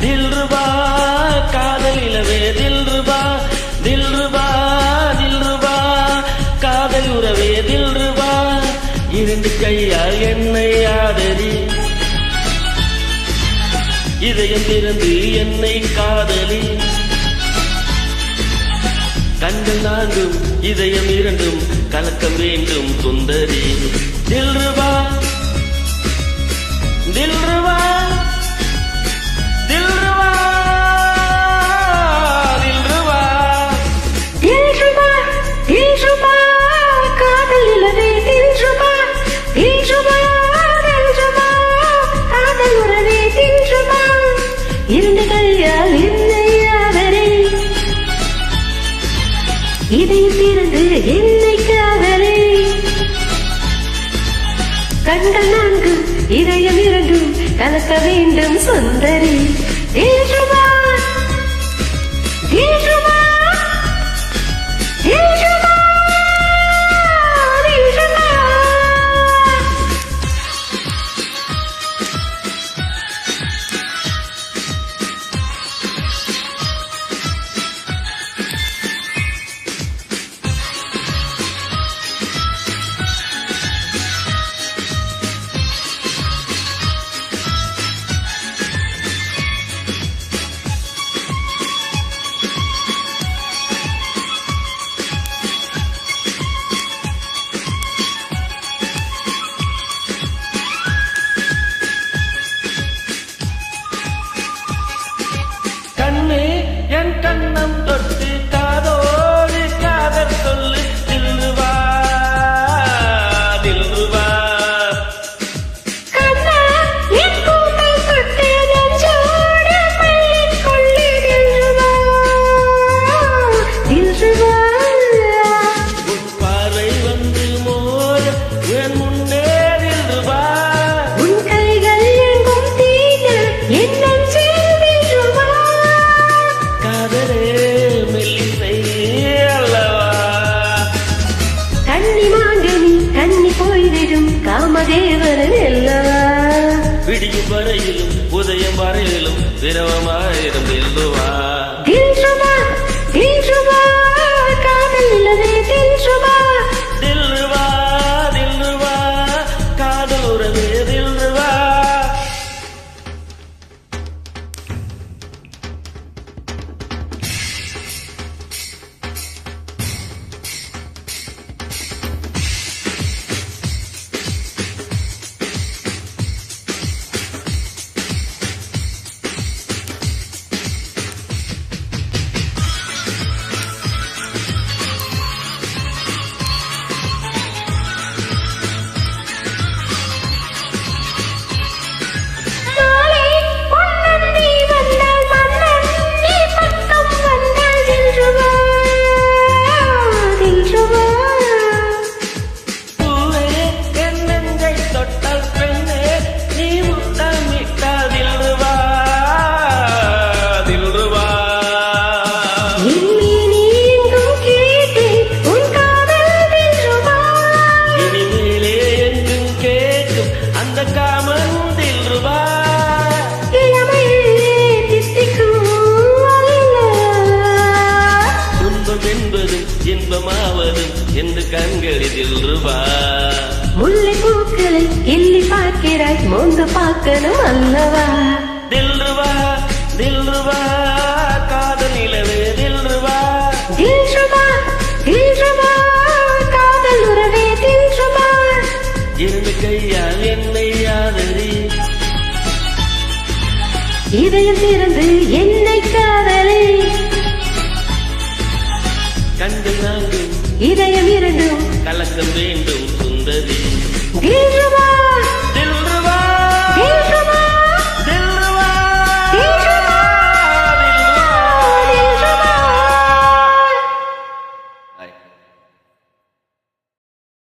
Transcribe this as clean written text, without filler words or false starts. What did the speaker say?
தில்ருபா காதலிலவே தில்ருபா தில்ருபா தில்ருபா காதல் உறவே தில்ருபா இரண்டு கையால் என்னை ஆதரி இதயம் திறந்து என்னை காதலி கண்கள் நான்கும் இதயம் இரண்டும் கலக்கம் வேண்டும் சுந்தரி தில்ருபா தில்ருபா தில்ருபா தில்ருபா தில்ருபா தில்ருபா காதலிலவே தில்ருபா தில்ருபா தில்ருபா காதல் உறவே தில்ருபா இரண்டு கையால் என்னை ஆதரி இதயம் திறந்து என்னை காதலி கண்கள் நான்கு இதயம் இரண்டும் கலக்க வேண்டும் சுந்தரி தில்ருபா தில்ருபா தில்ருபா தில்ருபா கண்ணே என் கண்ணம் தொட்டு காதோடு காதல் சொல்லு தில்ருபா தில்ருபா கண்ணா என் கூந்தல் தொட்டு நெஞ்சோடு மையக் கொள்ளு தில்ருபா தில்ருபா உன் பார்வை வந்து மோத என் முன்னே தில்ருபா உன் கைகள் எங்கும் தீட்ட என் நெஞ்சில் தில்ருபா காதலே மெல்லிசை அல்லவா கண்ணி மாங்கனி கண்ணி போய்விடும் காமதேவரன் அல்லவா விடியும் வரையிலும் உதயம் வரையிலும் திரவமாயிரம் தில்ருபா தில்ருபா தில்ருபா காதல் இல்லவே தில்ருபா தில்ருபா தில்ருபா காதல் உறவே தில்ருபா நாளை பொன்னன் நீ வந்தால் மன்னன் நீ பக்கம் வந்தால் தில்ருபா தில்ருபா பூவே என் நெஞ்சை தொட்டால் பெண்ணே நீ முத்தமிட்டால் தில்ருபா தில்ருபா எம்மி நீ எங்கும் கேட்டேன் உன் காதல் தில்ருபா இனிமேலே எங்கும் கேட்கும் அந்த காமன் தில்ருபா இளமையிலே தித்திக்கும் அல்லா துன்பம் என்பதும் இன்பமாவதும் என்று கண்களில் தில்ருபா முல்லை பூக்களை எள்ளி பார்க்கிறாய் மோந்து பார்க்கணும் அல்லவா தில்ருபா தில்ருபா காதல் நிலவே தில்ருபா தில்ருபா தில்ருபா காதல் உறவே தில்ருபா இரண்டு கையால் என்னை ஆதரி இதயம் திறந்து என்னை காதலி கண்கள் நான்கும் இதயம் இரண்டும் கலக்கம் வேண்டும் சுந்தரி தில்ருபா